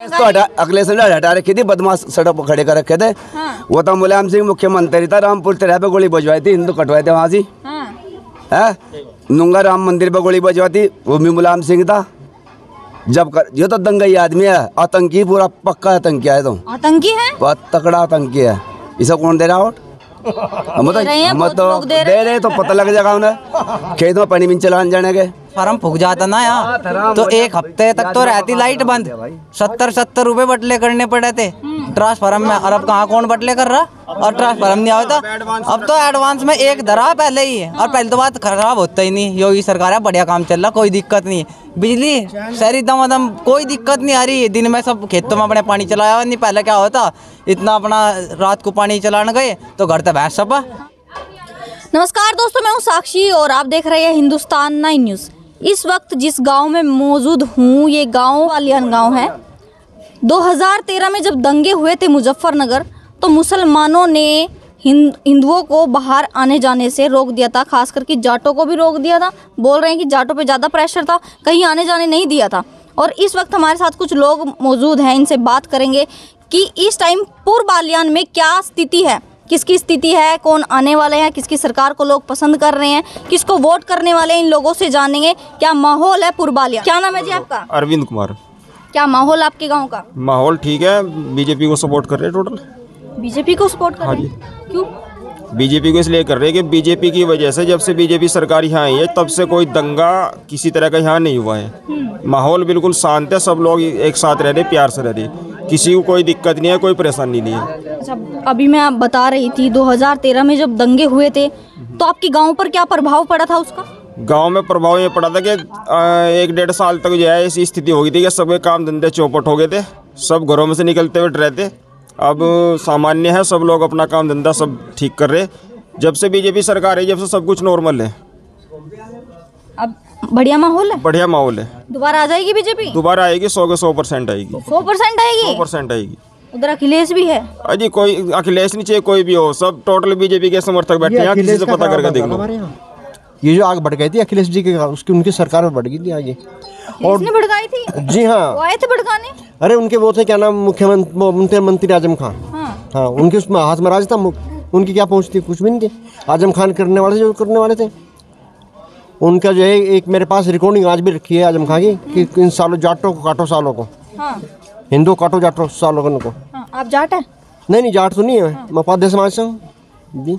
तो अगले साल हटा रखी थी, बदमाश सड़क पर खड़े कर रखे थे। हाँ। वो तो मुलायम सिंह मुख्यमंत्री था, रामपुर तेरह पे गोली बजवाई थी, हिंदू कटवाए थे वहाँ से। हाँ। नुंगा राम मंदिर पे गोली बजवाई थी, वो भी मुलायम सिंह था। ये तो दंगई आदमी है, आतंकी, पूरा पक्का आतंकी है। तो आतंकी है, बहुत तकड़ा आतंकी है। इसे कौन दे रहा वोट? हम तो दे रहे तो पता लग जाएगा उन्हें। खेत में पानी में चलाने जाने के फार्म फूक जाता ना यार, तो एक हफ्ते तक तो रहती लाइट बंद। 70 रुपए बटले करने पड़े थे ट्रांसफार्म में, और अब कहाँ कौन बटले कर रहा, और ट्रांसफार्म नहीं आता। अब तो एडवांस में एक धरा पहले ही है, और पहले तो बात खराब होता ही नहीं। योगी सरकार है, बढ़िया काम चल रहा, कोई दिक्कत नहीं। बिजली शहरी दम कोई दिक्कत नहीं आ रही। दिन में सब खेतों में अपने पानी चलाया, नहीं पहले क्या होता, इतना अपना रात को पानी चलाने गए तो घर तक भैंस सब। नमस्कार दोस्तों, मैं हूँ साक्षी और आप देख रहे हैं हिंदुस्तान 9 न्यूज़। इस वक्त जिस गांव में मौजूद हूँ, ये गांव बालियान गांव है। 2013 में जब दंगे हुए थे मुजफ्फरनगर, तो मुसलमानों ने हिंदुओं को बाहर आने जाने से रोक दिया था, खास करके जाटों को भी रोक दिया था। बोल रहे हैं कि जाटों पे ज़्यादा प्रेशर था, कहीं आने जाने नहीं दिया था। और इस वक्त हमारे साथ कुछ लोग मौजूद हैं, इनसे बात करेंगे कि इस टाइम पूर्व बालियान में क्या स्थिति है, किसकी स्थिति है, कौन आने वाले हैं, किसकी सरकार को लोग पसंद कर रहे हैं, किसको वोट करने वाले हैं। इन लोगों से जानेंगे क्या माहौल है पूर्व बालियान। क्या नाम है जी आपका? अरविंद कुमार। क्या माहौल आपके गांव का? माहौल ठीक है, बीजेपी को सपोर्ट कर रहे हैं। टोटल बीजेपी को सपोर्ट कर रहे हैं? क्यों बीजेपी को? इसलिए कर रहे हैं कि बीजेपी की वजह से, जब से बीजेपी सरकार यहाँ आई है तब से कोई दंगा किसी तरह का यहाँ नहीं हुआ है। माहौल बिल्कुल शांत है, सब लोग एक साथ रह रहे, प्यार से रह रहे, किसी को कोई दिक्कत नहीं है, कोई परेशानी नहीं है। अच्छा, अभी मैं आप बता रही थी 2013 में जब दंगे हुए थे, तो आपके गांव पर क्या प्रभाव पड़ा था उसका? गांव में प्रभाव ये पड़ा था कि 1-1.5 साल तक जो है ऐसी स्थिति हो गई थी कि सबके काम धंधे चौपट हो गए थे, सब घरों में से निकलते हुए रहते। अब सामान्य है, सब लोग अपना काम धंधा सब ठीक कर रहे। जब से बीजेपी सरकार है, जब से सब कुछ नॉर्मल है। अब बढ़िया माहौल है, बढ़िया माहौल है। दोबारा आ जाएगी बीजेपी? दोबारा आएगी, 100 के 100% आएगी। 100% आएगी? 100% आएगी। उधर अखिलेश भी है? अजी कोई अखिलेश नहीं चाहिए, कोई भी हो, सब टोटल बीजेपी के समर्थक बैठे हैं। किसी से पता करके देख लो। ये जो आग बढ़ गई थी अखिलेश जी के, उसकी उनकी सरकार में बढ़ गई थी आगे। और ने भड़काई थी? जी हाँ, वो आए थे भड़काने। अरे उनके वो थे, क्या नाम, मुख्यमंत्री आजम खान। हाँ, उनके उसमें हाथ में राज था, उनकी क्या पहुँच थी? कुछ भी नहीं थी। आजम खान करने वाले जो करने वाले थे, उनका जो है एक मेरे पास रिकॉर्डिंग आज भी रखी है आजम खान की, कि इन सालों जाटों को काटो, सालों को हिंदू काटो, जाटो सालों को। आप जाट है? नहीं, जाट तो नहीं है, मैं पाल समाज से हूँ जी।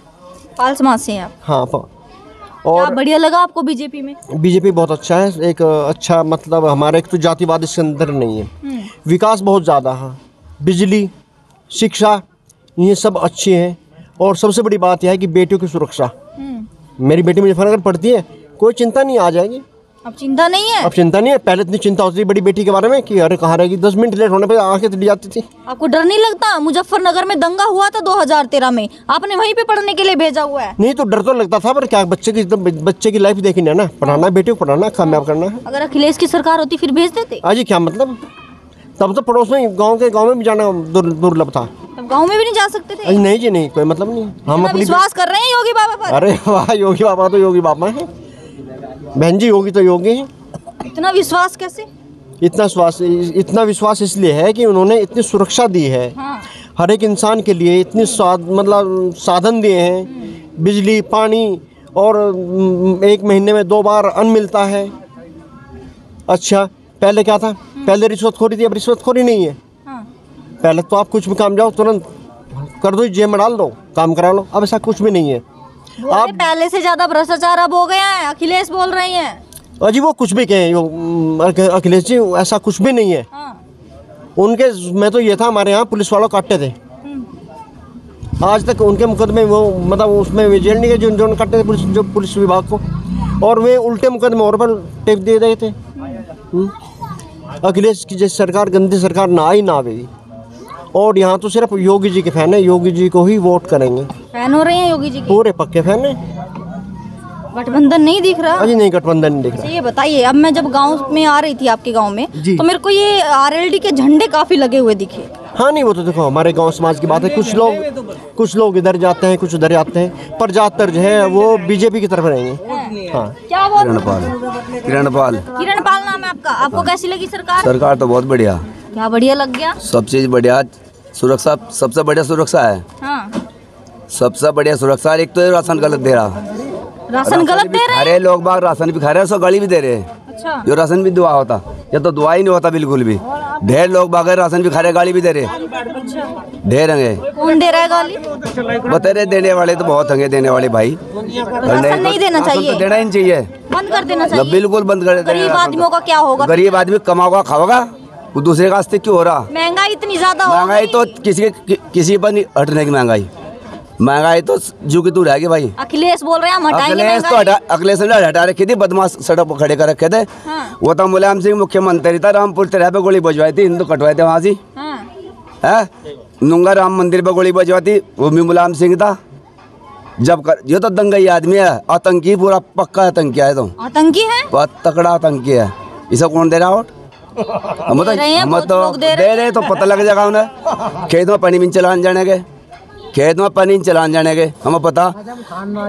पाल समाज से हैं आप? हाँ। और क्या बढ़िया लगा आपको बीजेपी में? बीजेपी बहुत अच्छा है, एक अच्छा, मतलब हमारे एक तो जातिवाद इसके अंदर नहीं है, विकास बहुत ज़्यादा है, बिजली, शिक्षा, ये सब अच्छे हैं। और सबसे बड़ी बात यह है कि बेटियों की सुरक्षा। मेरी बेटी मुजफ्फरनगर पढ़ती है, कोई चिंता नहीं, आ जाएगी। अब चिंता नहीं है? अब चिंता नहीं है, पहले इतनी चिंता होती थी बड़ी बेटी के बारे में कि अरे कहाँ रहेगी, 10 मिनट लेट होने पे आंखें चली जाती थी। आपको डर नहीं लगता? मुजफ्फरनगर में दंगा हुआ था 2013 में, आपने वहीं पे पढ़ने के लिए भेजा हुआ है। नहीं तो डर तो लगता था, पर क्या, बच्चे की लाइफ देखनी है ना, पढ़ाना, बेटी को पढ़ाना, कामयाब करना है। अगर अखिलेश की सरकार होती फिर भेज देते? जी, क्या मतलब, तब तो पड़ोस में गाँव में भी जाना दुर्लभ था। तब गाँव में भी नहीं जा सकते थे? नहीं जी, नहीं, कोई मतलब नहीं। हम अपनी विश्वास कर रहे हैं योगी बाबा पर? अरे वाह, योगी बाबा तो योगी बाबा है बहन जी, योगी तो योगी है। इतना विश्वास कैसे? इतना विश्वास इसलिए है कि उन्होंने इतनी सुरक्षा दी है। हर एक इंसान के लिए इतने मतलब साधन दिए हैं, बिजली, पानी, और 1 महीने में 2 बार अन्न मिलता है। अच्छा, पहले क्या था? पहले रिश्वतखोरी थी, अब रिश्वतखोरी नहीं है। पहले तो आप कुछ भी काम जाओ तुरंत कर दो, जेब में डाल दो, काम करा लो। अब ऐसा कुछ भी नहीं है। आप पहले से ज्यादा भ्रष्टाचार अब हो गया है, अखिलेश बोल रहे हैं। अजी वो कुछ भी कहें अखिलेश जी, ऐसा कुछ भी नहीं है। उनके में तो ये था, हमारे यहाँ पुलिस वालों काटते थे, आज तक उनके मुकदमे वो, मतलब उसमें जेल नहीं गए जो काटते थे पुलिस विभाग को, और वे उल्टे मुकदमे और पर टेप दे रहे थे। अखिलेश की जैसी सरकार, गंदी सरकार ना आई ना आवेगी। और यहाँ तो सिर्फ योगी जी के फैन है, योगी जी को ही वोट करेंगे। फैन हो रहे हैं योगी जी के? पूरे पक्के फैन है। गठबंधन नहीं दिख रहा? अजी नहीं, गठबंधन नहीं दिख रहा। ये बताइए, अब मैं जब गांव में आ रही थी आपके गांव में, तो मेरे को ये आरएलडी के झंडे काफी लगे हुए दिखे। हाँ, नहीं, वो तो देखो हमारे गांव समाज की बात है, कुछ लोग इधर जाते हैं, कुछ उधर जाते हैं, पर ज्यादातर जो है वो बीजेपी की तरफ रहेंगे। हाँ। क्या बोल? किरण पाल नाम है आपका? आपको कैसी लगी सरकार? सरकार तो बहुत बढ़िया। क्या बढ़िया लग गया? सब चीज बढ़िया, सुरक्षा सबसे बढ़िया सुरक्षा है। हाँ। सबसे बढ़िया सुरक्षा। एक तो ये राशन गलत दे रहा, राशन गलत दे रहे हैं? अरे लोग बाग राशन भी खा रहे हैं, सो गाली भी दे रहे हैं। अच्छा। जो राशन भी दुआ होता, ये तो दुआ ही नहीं होता बिल्कुल भी। ढेर लोग बाग राशन भी खा रहे, गाली भी दे रहे, ढेर हैं। कौन दे रहा है गाली? बता रहे देने वाले तो बहुत हैं, देने वाले भाई। राशन नहीं देना चाहिए, तो देना ही नहीं चाहिए, बंद कर देना चाहिए। बिल्कुल बंद कर देना। गरीब आदमियों का क्या होगा? गरीब आदमी कमाओगा खाओगा, वो दूसरे का आस्ते क्यों हो रहा? महंगाई इतनी ज्यादा हो महंगाई गई। तो किसी पर नहीं हटने की महंगाई तो जू की तू रहेगी भाई। अखिलेश बोल रहे हैं हम हटाएंगे अखिलेश तो महंगाई। अखिलेश ने हटा रखी थी, बदमाश सड़क पर खड़े कर रखे थे। हाँ। वो तो मुलायम सिंह मुख्यमंत्री था, रामपुर तेरह पे गोली बजवाई थी, हिंदू कटवाए थे वहाँ से। हाँ। है नुंगा राम मंदिर पे गोली बजवाई थी, वो भी मुलायम सिंह था। ये तो दंगई आदमी है, आतंकी, पूरा पक्का आतंकी है। तो आतंकी है, बहुत तकड़ा आतंकी है। इसे कौन दे रहा वोट? हम तो दे रहे तो पता लग जाएगा उन्हें। खेत में पानी भी चलाने जाने के, खेत में पानी चलाने जाने के हमें पता।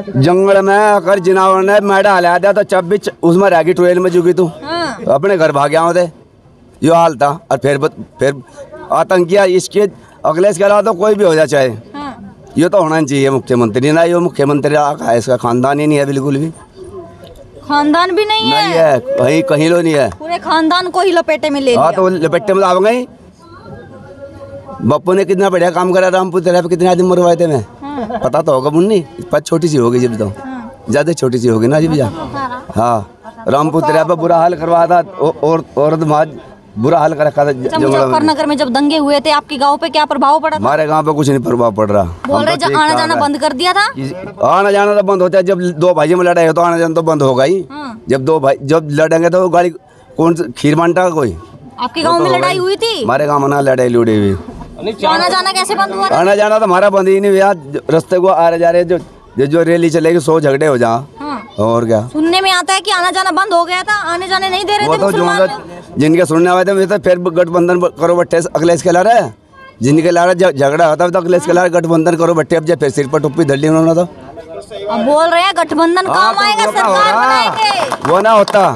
जंगल में अगर जिनावर ने मैडा हला दिया तो चब भी उसमें रह गई, ट्रेन में जुगी तू। हाँ। अपने घर भाग गया थे, यो हाल था। और फिर आतंकिया इसके अखिलेश के अलावा तो कोई भी हो जाए चाहे। हाँ। ये तो होना चाहिए मुख्यमंत्री ना, ये मुख्यमंत्री है, इसका खानदान ही नहीं है बिल्कुल भी। खानदान भी नहीं नहीं है, कहीं कहीं लो नहीं है। पूरे खानदान को ही लपेटे में ले लिया। हाँ तो लपेटे में आ गई। बापू ने कितना बढ़िया काम करा, रामपुर तेरह पे कितने आदमी मरवाए थे। मैं पता तो होगा मुन्नी, पर छोटी सी होगी जब तो, ज्यादा छोटी सी होगी ना जी भैया। हाँ, रामपुर तेरह पे बुरा हाल करवाया था, औरत माज बुरा हाल कर रखा था जंगल में। मुजफ्फरनगर में जब दंगे हुए थे, आपके गांव पे क्या प्रभाव पड़ा था? हमारे गांव पे कुछ नहीं प्रभाव पड़ रहा। बोल रहे आना जाना बंद कर दिया था। आना जाना तो बंद होता है, जब दो भाई में लड़ाई हो तो आना जाना तो बंद होगा ही। जब दो भाई जब लड़ेंगे तो गाड़ी कौन खीर मानता कोई? आपके गांव में लड़ाई हुई थी? हमारे गाँव में ना लड़ाई लुड़ी हुई। आना जाना कैसे बंद हुआ? आना जाना तो हमारा बंद ही नहीं हुआ। रास्ते को आ रहे जा रहे जो रैली चलेगी 100 झगड़े हो जा। और क्या सुनने में आता है कि आना जाना बंद हो गया था, आने जाने नहीं दे रहे थे तो मुसलमान लोग। जिनके सुनने आए थे तो फिर गठबंधन करो बट्टे अखिलेश के ला रहे। जिनके ला रहे झगड़ा होता तो अखिलेश के ला गठबंधन करो बट्टे। अब जब फिर सिर पर टुप्पी धर ली उन्होंने तो। अब बोल रहे हैं गठबंधन काम आएगा, सरकार बनाएंगे। वो ना होता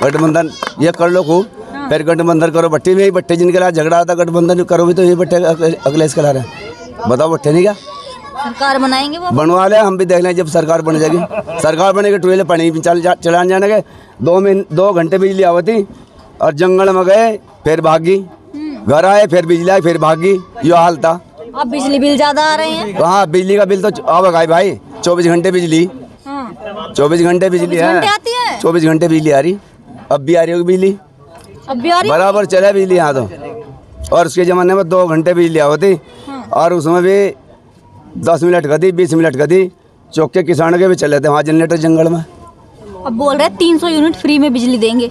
गठबंधन, ये कर लो खूब, फिर गठबंधन करो बट्टी में ही। बट्टे जिनके ला झगड़ा होता गठबंधन करो भी तो ये बट्टे अखिलेश के ला रहे। बताओ बट्टे नहीं क्या सरकार बनाएंगे वो? बनवा ले, हम भी देख लें जब सरकार बन जाएगी। सरकार बनेगी ट्रेन पानी चलाने जाने के 2 घंटे बिजली आवती और जंगल में गए फिर भागी, घर आए फिर बिजली आई फिर भागी। यो हाल था। अब बिजली बिल ज्यादा आ रहे हैं। हाँ, बिजली का बिल तो आवेगा भाई। 24 घंटे बिजली, 24 घंटे बिजली है, 24 घंटे बिजली आ रही। अब भी आ रही होगी बिजली, अब भी आ रही बराबर चले बिजली यहाँ तो। और उसके ज़माने में 2 घंटे बिजली आवती और उसमें भी 10 मिनट का थी, 20 मिनट का थी। चौके किसान के भी चले थे वहाँ जनरेटर जंगल में। अब बोल रहे 300 यूनिट फ्री में बिजली देंगे।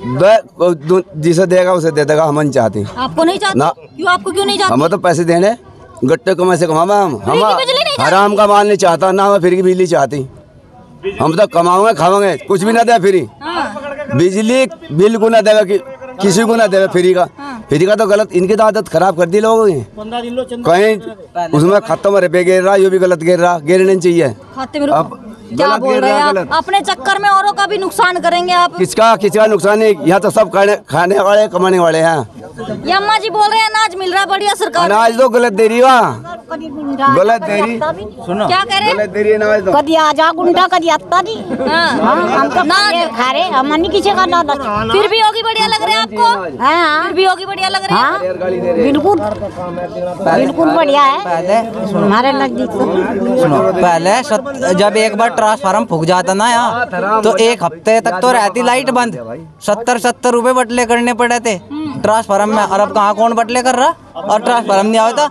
जिसे देगा उसे दे देगा, हम नहीं चाहते। आपको नहीं चाहते? क्यों? आपको क्यों नहीं चाहते? हमें तो पैसे देने गट्टे कमाए से कमावा। हम हराम का माल नहीं चाहता ना, हमें फ्री की बिजली चाहती। हम तो कमाओगे खाओगे, कुछ भी ना दे फ्री। बिजली बिल को ना देगा, किसी को ना देगा फ्री का। फ्री का तो गलत, इनकी तो आदत खराब कर दी लोगों की। कहीं उसमें खत्म रुपये गिर रहा, ये भी गलत गिर रहा, गिरने चाहिए खाते में। क्या बोल रहे हैं आप? अपने चक्कर में औरों का भी नुकसान करेंगे आप। किसका नुकसान नहीं, यहाँ तो सब खाने वाले कमाने वाले हैं। ये अम्मा जी बोल रहे हैं अनाज मिल रहा है बढ़िया सरकार। अनाज तो गलत दे रही, वाह गलत दे रही। सुनो क्या कह रहे हैं? गलत दे रही है अनाज तो। कदी आजा गुंडा कदी आता जी। हम तो खा रहे हम नहीं किसी का ना। फिर भी योगी बढ़िया लग रहे हैं आपको? हाँ, फिर भी योगी बढ़िया लग रहे हैं? बिल्कुल बिल्कुल बढ़िया है पहले हमारे नजदीक। सुनो, पहले जब एक बार ट्रांसफार्मर फूक जाता ना यहाँ तो 1 हफ्ते तक तो रहती लाइट बंद। 70 रुपए बटले करने पड़े थे ट्रांसफार्मर में। और अब कहाँ कौन बटले कर रहा? और ट्रांसफार्मर नहीं आता।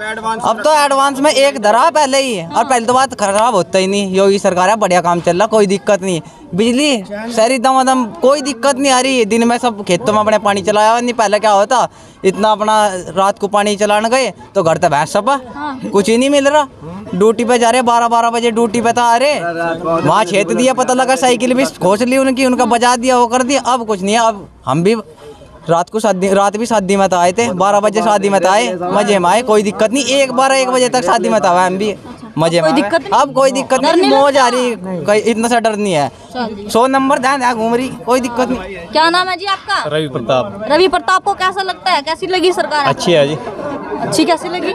अब तो एडवांस में 1 धरा पहले ही है। और पहले तो बात खराब होता ही नहीं, योगी सरकार है, बढ़िया काम चल रहा, कोई दिक्कत नहीं। बिजली शहरी दम कोई दिक्कत नहीं आ रही है। दिन में सब खेतों में अपने पानी चलाया, नहीं पहले क्या होता इतना अपना रात को पानी चलाने गए तो घर तक भैंस सपा कुछ ही नहीं मिल रहा। ड्यूटी पे जा रहे 12 बजे ड्यूटी पे था, अरे वहाँ छेत दिया, पता लगा साइकिल भी खोज ली उनकी, उनका बजा दिया, वो कर दिया। अब कुछ नहीं है। अब हम भी रात भी शादी में आए थे, 12 बजे शादी में आए, मजे में आए, कोई दिक्कत नहीं। 1 बजे तक शादी में था हम भी। मजे कोई में। दिक्कत नहीं? अब कोई दिक्कत डर नहीं, नहीं मौज आ रही, कोई इतना सा डर नहीं है। चलिए। 100 नंबर ध्यान घूम रही, कोई दिक्कत नहीं। क्या नाम है जी आपका? रवि प्रताप। रवि प्रताप को कैसा लगता है, कैसी लगी सरकार आपको? अच्छी है जी, अच्छी कैसी लगी?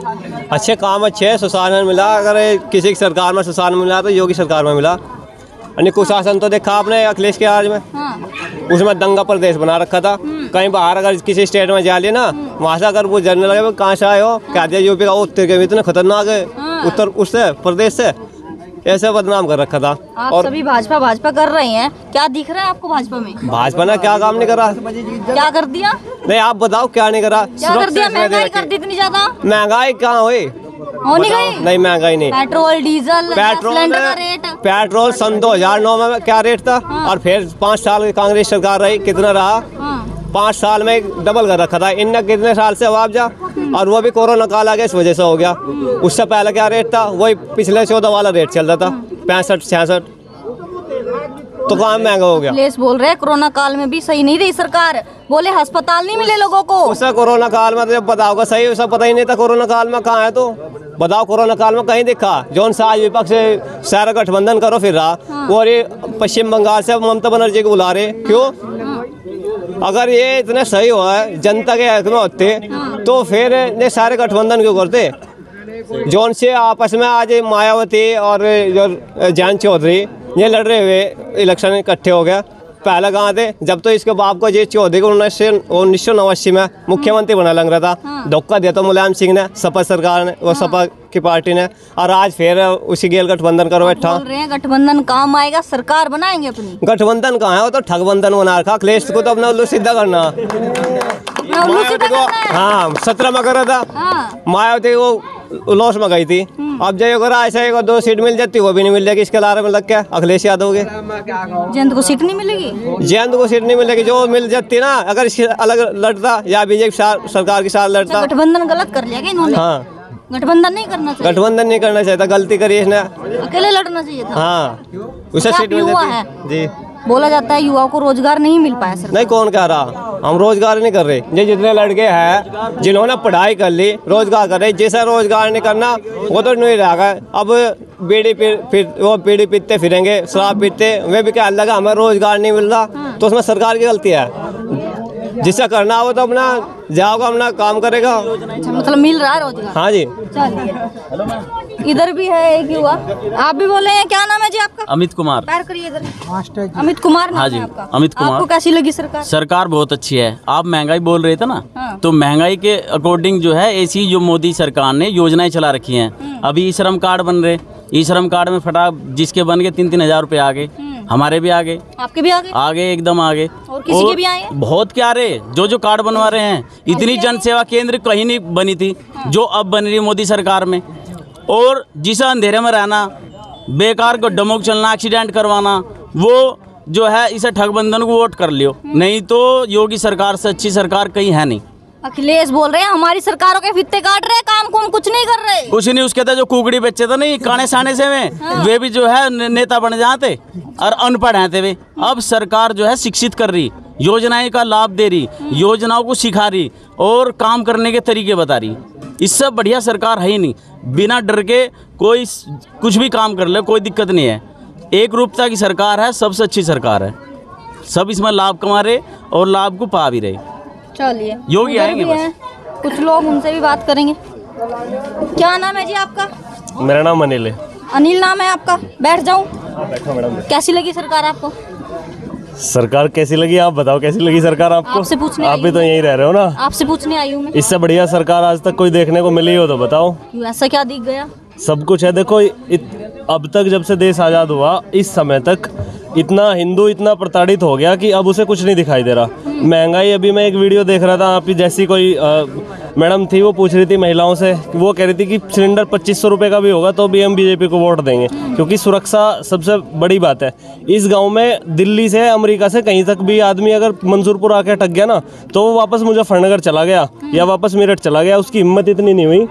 अच्छे काम अच्छे है, सुशासन मिला। अगर किसी की सरकार में सुशासन मिला तो योगी सरकार में मिला। यानी कुशासन तो देखा आपने अखिलेश के राज में, हाँ। उसमें दंगा प्रदेश बना रखा था। कहीं बाहर अगर किसी स्टेट में जा लिए ना, वहाँ से अगर वो जानने लगे कहाँ से आए हो, क्या दिया यूपी का, उत्तर के भी इतने खतरनाक है, उत्तर उससे प्रदेश से ऐसे बदनाम कर रखा था। आप और सभी भाजपा कर रहे हैं, क्या दिख रहा है आपको भाजपा में? भाजपा ने क्या काम नहीं करा? क्या कर दिया? नहीं आप बताओ क्या नहीं करा? क्या कर दिया? महंगाई कर दी इतनी ज्यादा? महंगाई कहाँ हुई? होनी गई? नहीं महंगाई नहीं। पेट्रोल डीजल सिलेंडर का रेट? पेट्रोल सन 2009 में क्या रेट था, और फिर 5 साल की कांग्रेस सरकार रही, कितना रहा? 5 साल में डबल कर रखा था इनने। कितने साल से मुआवजा, और वो भी कोरोना काल आ गया इस वजह से हो गया। उससे पहले क्या रेट था? वही पिछले 14 वाला रेट चल रहा था, 65-66। तो कहाँ महंगा हो गया? अखिलेश बोल रहे हैं कोरोना काल में भी सही नहीं रही सरकार, बोले अस्पताल नहीं मिले लोगों को। उससे कोरोना काल में तो जब बताओगा सही, उसे पता ही नहीं था कोरोना काल में कहाँ है। तो बताओ कोरोना काल में कहीं दिखा? जौन सा आज विपक्ष से सारा गठबंधन करो फिर रहा, और ये पश्चिम बंगाल से ममता बनर्जी को बुला रहे क्यों? अगर ये इतने सही हुआ है, जनता के हक में होते, तो फिर ये सारे गठबंधन क्यों करते? जौन से आपस में आज मायावती और जो जयंत चौधरी ये लड़ रहे हुए इलेक्शन इकट्ठे हो गया। पहले कहाँ थे? जब तो इसके बाप को जयंत चौधरी को 1989 में मुख्यमंत्री बना लग रहा था, धोखा दिया तो मुलायम सिंह ने, सपा सरकार ने, वो सपा की पार्टी ने, और आज फिर उसी गेल गठबंधन करो बैठा। बोल रहे हैं गठबंधन काम आएगा, सरकार बनाएंगे अपनी। गठबंधन कहाँ है? वो तो ठगबंधन बना रखा। अखिलेश को तो अपना उल्लू सीधा करना। मायावती को हाँ 17 में करा था, मायावती वो लॉस में गई थी। अब जो अगर ऐसा 1-2 सीट मिल जाती वो भी नहीं मिल जाएगी। इसके लारे में लग क्या अखिलेश यादव के जयंत को सीट नहीं मिलेगी? जयंत को सीट नहीं मिलेगी। जो मिल जाती ना, अगर इसके अलग लड़ता या बीजेपी सरकार के साथ लड़ता। गठबंधन गलत कर लिया क्या इन्होंने? हाँ गठबंधन नहीं करना चाहिए। गठबंधन नहीं करना चाहिए था, गलती करी इसने। अकेले लड़ना चाहिए था। हाँ उसे क्या सीट मिल युवा जाती है? जी। बोला जाता है युवाओं को रोजगार नहीं मिल पाया सर। नहीं कौन कह रहा? हम रोजगार नहीं कर रहे। ये जितने लड़के हैं जिन्होंने पढ़ाई कर ली, रोजगार कर रहे। जैसा रोजगार नहीं करना वो तो नहीं रहेगा। अब बीड़ी पीते फिरेंगे, शराब पीते, वे भी क्या लगा हमें रोजगार नहीं मिल रहा, तो उसमें सरकार की गलती है। जिससे करना हो तो अपना जाओगा, अपना काम करेगा। अच्छा, मतलब मिल रहा है रोजगार? हाँ जी। चलिए इधर भी है एक युवा, आप भी बोले हैं। क्या नाम है जी आपका? अमित कुमार। पैर करिए इधर। अमित कुमार नाम हाँ जी, है आपका? अमित कुमार। आपको कैसी लगी सरकार? सरकार बहुत अच्छी है। आप महंगाई बोल रहे थे ना, हाँ। तो महंगाई के अकॉर्डिंग जो है ऐसी जो मोदी सरकार ने योजनाएं चला रखी हैं। अभी ई श्रम कार्ड बन रहे, ई श्रम कार्ड में फटा जिसके बन गए 3-3 हज़ार रुपये आ गए। हमारे भी आ गए। आपके भी आ गए? आगे एकदम आगे। और किसी के भी आए? बहुत क्या रहे जो कार्ड बनवा रहे हैं। इतनी जन सेवा केंद्र कहीं नहीं बनी थी जो अब बन रही है मोदी सरकार में। और जिसे अंधेरे में रहना, बेकार को डमोक चलना, एक्सीडेंट करवाना, वो जो है इसे ठगबंधन को वोट कर लियो। नहीं तो योगी सरकार से अच्छी सरकार कहीं है नहीं। अखिलेश बोल रहे हैं हमारी सरकारों के फित्ते काट रहे, काम को हम कुछ नहीं कर रहे। कुछ नहीं, उसके तो जो कुकड़ी बच्चे थे नहीं काने साने से वे भी जो है नेता बन जाते और अनपढ़ हैं थे वे। अब सरकार जो है शिक्षित कर रही, योजनाएं का लाभ दे रही, योजनाओं को सिखा रही और काम करने के तरीके बता रही। इससे बढ़िया सरकार है ही नहीं। बिना डर के कोई कुछ भी काम कर ले, कोई दिक्कत नहीं है। एक रूपता की सरकार है, सबसे अच्छी सरकार है। सब इसमें लाभ कमा रहे और लाभ को पा भी रहे। चलिए योगी आएंगे बस। कुछ लोग उनसे भी बात करेंगे। क्या नाम है जी आपका? मेरा नाम अनिल है। अनिल नाम है आपका? बैठ जाऊं? कैसी लगी सरकार आपको? सरकार कैसी लगी आप बताओ? कैसी लगी सरकार आपको? आपसे पूछने आप भी तो यहीं रह रहे हो ना। आपसे पूछने आई हूँ मैं। इससे बढ़िया सरकार आज तक कोई देखने को मिली हो तो बताओ। ऐसा क्या दिख गया? सब कुछ है। देखो अब तक जब से देश आज़ाद हुआ इस समय तक इतना हिंदू इतना प्रताड़ित हो गया कि अब उसे कुछ नहीं दिखाई दे रहा। महंगाई, अभी मैं एक वीडियो देख रहा था, आपकी जैसी कोई मैडम थी, वो पूछ रही थी महिलाओं से, वो कह रही थी कि सिलेंडर 2500 रुपये का भी होगा तो भी हम बीजेपी को वोट देंगे, क्योंकि सुरक्षा सबसे बड़ी बात है। इस गांव में दिल्ली से अमेरिका से कहीं तक भी आदमी अगर मंसूरपुर आके अटक गया ना, तो वो वापस मुजफ्फरनगर चला गया या वापस मेरठ चला गया, उसकी हिम्मत इतनी नहीं हुई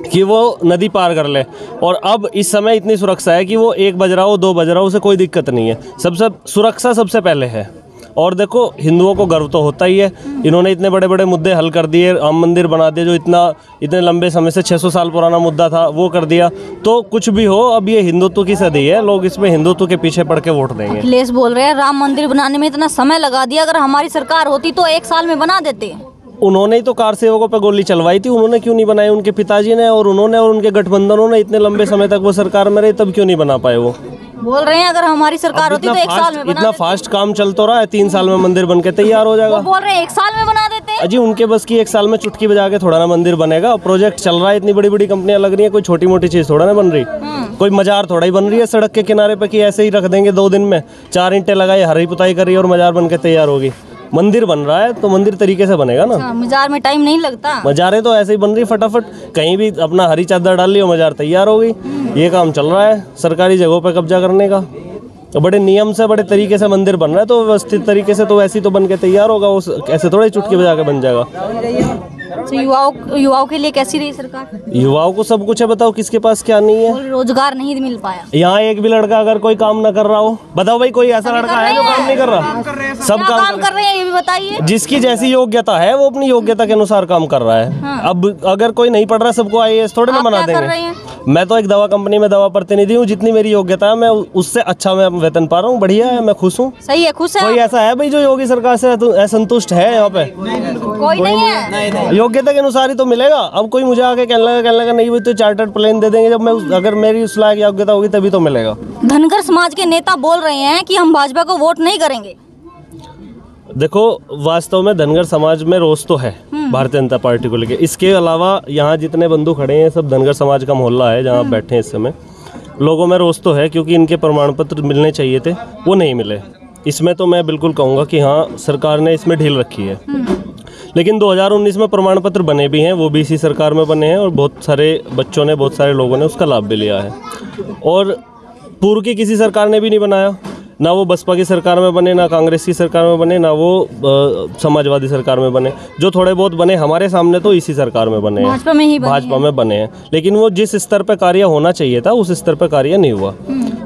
कि वो नदी पार कर ले। और अब इस समय इतनी सुरक्षा है कि वो 1 बज रहा हो 2 बज रहा हो उसे कोई दिक्कत नहीं है। सबसे सुरक्षा सबसे पहले है। और देखो हिंदुओं को गर्व तो होता ही है, इन्होंने इतने बड़े बड़े मुद्दे हल कर दिए, राम मंदिर बना दिया जो इतने लंबे समय से 600 साल पुराना मुद्दा था वो कर दिया। तो कुछ भी हो, अब ये हिंदुत्व की सदी है, लोग इसमें हिंदुत्व के पीछे पड़ के वोट देंगे। अखिलेश बोल रहे हैं राम मंदिर बनाने में इतना समय लगा दिया, अगर हमारी सरकार होती तो 1 साल में बना देते। उन्होंने ही तो कार सेवकों पे गोली चलवाई थी, उन्होंने क्यों नहीं बनाई? उनके पिताजी ने और उन्होंने और उनके गठबंधनों ने इतने लंबे समय तक वो सरकार में रहे, तब क्यों नहीं बना पाए? वो बोल रहे हैं अगर हमारी सरकार होती तो 1 साल में बना इतना फास्ट काम चल तो रहा है, 3 साल में मंदिर बन के तैयार हो जाएगा। वो बोल रहे हैं 1 साल में बना देते। अजी उनके बस की 1 साल में चुटकी बजा के थोड़ा ना मंदिर बनेगा। प्रोजेक्ट चल रहा है, इतनी बड़ी बड़ी कंपनियां लग रही है, कोई छोटी मोटी चीज़ थोड़ा ना बन रही। कोई मजार थोड़ा ही बन रही है सड़क के किनारे पे कि ऐसे ही रख देंगे 2 दिन में 4 ईंटें लगाई, हरी पुताई करी और मजार बन के तैयार होगी। मंदिर बन रहा है तो मंदिर तरीके से बनेगा ना। मजार में टाइम नहीं लगता। मजारें तो ऐसे ही बन रही फटाफट, कहीं भी अपना हरी चादर डाल ली और मजार तैयार हो गई। ये काम चल रहा है सरकारी जगहों पे कब्जा करने का। तो बड़े नियम से बड़े तरीके से मंदिर बन रहा है, तो व्यवस्थित तरीके से तो ऐसे तो बन के तैयार होगा, वो ऐसे थोड़ा ही चुटकी बजा के बन जाएगा। तो युवाओं के लिए कैसी रही सरकार? युवाओं को सब कुछ है, बताओ किसके पास क्या नहीं है? रोजगार नहीं मिल पाया। यहाँ एक भी लड़का अगर कोई काम ना कर रहा हो, बताओ भाई कोई ऐसा लड़का है जो काम नहीं कर रहा? सब काम कर रहे हैं, ये भी बताइए। जिसकी जैसी योग्यता है वो अपनी योग्यता के अनुसार काम कर रहा है। हाँ। अब अगर कोई नहीं पढ़ रहा सबको IAS थोड़े ना बना देंगे। मैं तो एक दवा कंपनी में दवा प्रतिनिधि हूँ, जितनी मेरी योग्यता है मैं उससे अच्छा मैं वेतन पा रहा हूँ, बढ़िया है, मैं खुश हूँ। सही है, खुश है। कोई ऐसा है भाई जो योगी सरकार से असंतुष्ट है यहाँ पे? कोई नहीं है। योग्यता के अनुसार ही तो मिलेगा। अब कोई मुझे आके कहने लगा नहीं भाई तो चार्टर्ड प्लेन दे देंगे, जब मैं अगर मेरी उस लायक योग्यता होगी तभी तो मिलेगा। धनगर समाज के नेता बोल रहे हैं कि हम भाजपा को वोट नहीं करेंगे। देखो वास्तव में धनगर समाज में रोष तो है भारतीय जनता पार्टी को लेकर। इसके अलावा यहाँ जितने बंधु खड़े हैं सब धनगर समाज का मोहल्ला है जहाँ बैठे हैं इस समय। लोगों में रोष तो है क्योंकि इनके प्रमाण पत्र मिलने चाहिए थे, वो नहीं मिले। इसमें तो मैं बिल्कुल कहूँगा कि हाँ सरकार ने इसमें ढील रखी है। लेकिन 2019 में प्रमाण पत्र बने भी हैं, वो भी इसी सरकार में बने हैं और बहुत सारे बच्चों ने, बहुत सारे लोगों ने उसका लाभ भी लिया है। और पूर्व की किसी सरकार ने भी नहीं बनाया, ना वो बसपा की सरकार में बने, ना कांग्रेस की सरकार में बने, ना वो समाजवादी सरकार में बने। जो थोड़े बहुत बने हमारे सामने तो इसी सरकार में बने हैं, भाजपा में बने हैं। लेकिन वो जिस स्तर पर कार्य होना चाहिए था उस स्तर पर कार्य नहीं हुआ।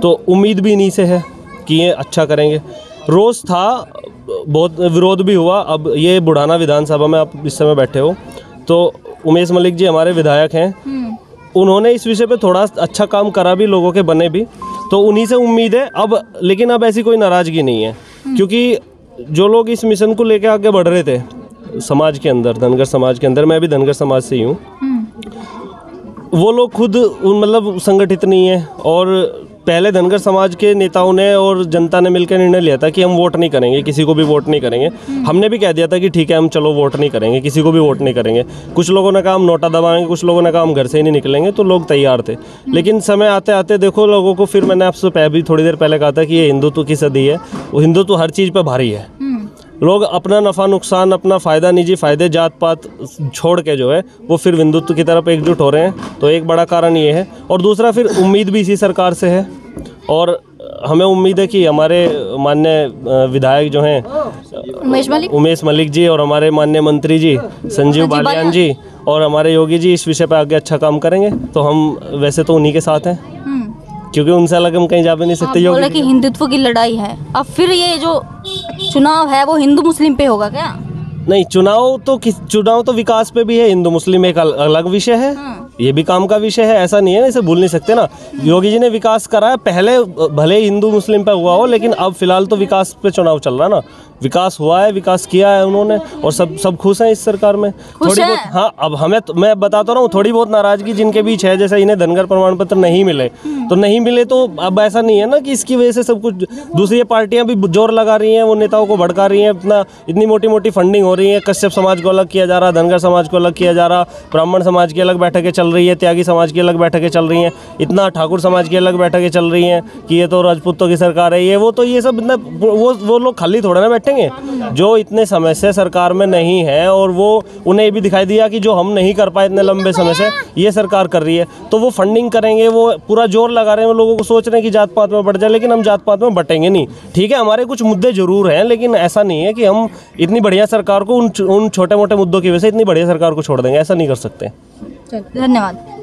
तो उम्मीद भी इन्हीं से है कि ये अच्छा करेंगे। रोष था, बहुत विरोध भी हुआ। अब ये बुढ़ाना विधानसभा में आप इस समय बैठे हो तो उमेश मलिक जी हमारे विधायक हैं, उन्होंने इस विषय पे थोड़ा अच्छा काम करा भी, लोगों के बने भी, तो उन्हीं से उम्मीद है अब। लेकिन अब ऐसी कोई नाराज़गी नहीं है क्योंकि जो लोग इस मिशन को लेकर आगे बढ़ रहे थे समाज के अंदर, धनगर समाज के अंदर, मैं भी धनगर समाज से ही हूँ, वो लोग खुद मतलब संगठित नहीं है। और पहले धनगर समाज के नेताओं ने और जनता ने मिलकर निर्णय लिया था कि हम वोट नहीं करेंगे, किसी को भी वोट नहीं करेंगे। हमने भी कह दिया था कि ठीक है हम चलो वोट नहीं करेंगे, किसी को भी वोट नहीं करेंगे। कुछ लोगों ने कहा हम नोटा दबाएंगे, कुछ लोगों ने कहा हम घर से ही नहीं निकलेंगे, तो लोग तैयार थे। लेकिन समय आते आते देखो लोगों को, फिर मैंने आपसे भी थोड़ी देर पहले कहा था कि ये हिंदुत्व की सदी है, वो हिंदुत्व हर चीज़ पर भारी है। लोग अपना नफ़ा नुकसान, अपना फ़ायदा, निजी फ़ायदे, जात पात छोड़ के जो है वो फिर हिंदुत्व की तरफ एकजुट हो रहे हैं। तो एक बड़ा कारण ये है। और दूसरा फिर उम्मीद भी इसी सरकार से है और हमें उम्मीद है कि हमारे माननीय विधायक जो हैं उमेश मलिक जी और हमारे माननीय मंत्री जी संजीव बालियान जी और हमारे योगी जी इस विषय पर आगे अच्छा काम करेंगे। तो हम वैसे तो उन्हीं के साथ हैं क्योंकि उनसे अलग हम कहीं जा भी नहीं सकते। बोले कि हिंदुत्व की लड़ाई है। अब फिर ये जो चुनाव है वो हिंदू मुस्लिम पे होगा क्या? नहीं, चुनाव तो विकास पे भी है। हिंदू मुस्लिम एक अलग विषय है, ये भी काम का विषय है, ऐसा नहीं है, इसे भूल नहीं सकते ना। योगी जी ने विकास करा है, पहले भले हिंदू मुस्लिम पे हुआ हो लेकिन अब फिलहाल तो विकास पे चुनाव चल रहा है ना। विकास हुआ है, विकास किया है उन्होंने और सब खुश हैं इस सरकार में। थोड़ी बहुत हाँ, अब हमें मैं बताता रहा हूँ थोड़ी बहुत नाराजगी जिनके बीच है, जैसे इन्हें धनगर प्रमाण पत्र नहीं मिले तो नहीं मिले, तो अब ऐसा नहीं है ना कि इसकी वजह से सब कुछ। दूसरी पार्टियां भी जोर लगा रही हैं, वो नेताओं को भड़का रही हैं, इतनी मोटी मोटी फंडिंग हो रही है। कश्यप समाज को अलग किया जा रहा, धनगर समाज को अलग किया जा रहा, ब्राह्मण समाज की अलग बैठकें चल रही है, त्यागी समाज की अलग बैठकें चल रही हैं, इतना ठाकुर समाज की अलग बैठकें चल रही हैं कि ये तो राजपूतों की सरकार है, ये वो। तो ये सब इतना वो लोग खाली थोड़ा ना बैठेंगे जो इतने समय से सरकार में नहीं है। और वो उन्हें भी दिखाई दिया कि जो हम नहीं कर पाए इतने लंबे समय से ये सरकार कर रही है, तो वो फंडिंग करेंगे, वो पूरा जोर लगा रहे हैं। लोगों को सोच रहे हैं कि जात पात में बढ़ जाए, लेकिन हम जात पात में बटेंगे नहीं। ठीक है, हमारे कुछ मुद्दे जरूर हैं, लेकिन ऐसा नहीं है कि हम इतनी बढ़िया सरकार को उन छोटे मोटे मुद्दों की वजह से इतनी बढ़िया सरकार को छोड़ देंगे, ऐसा नहीं कर सकते। धन्यवाद।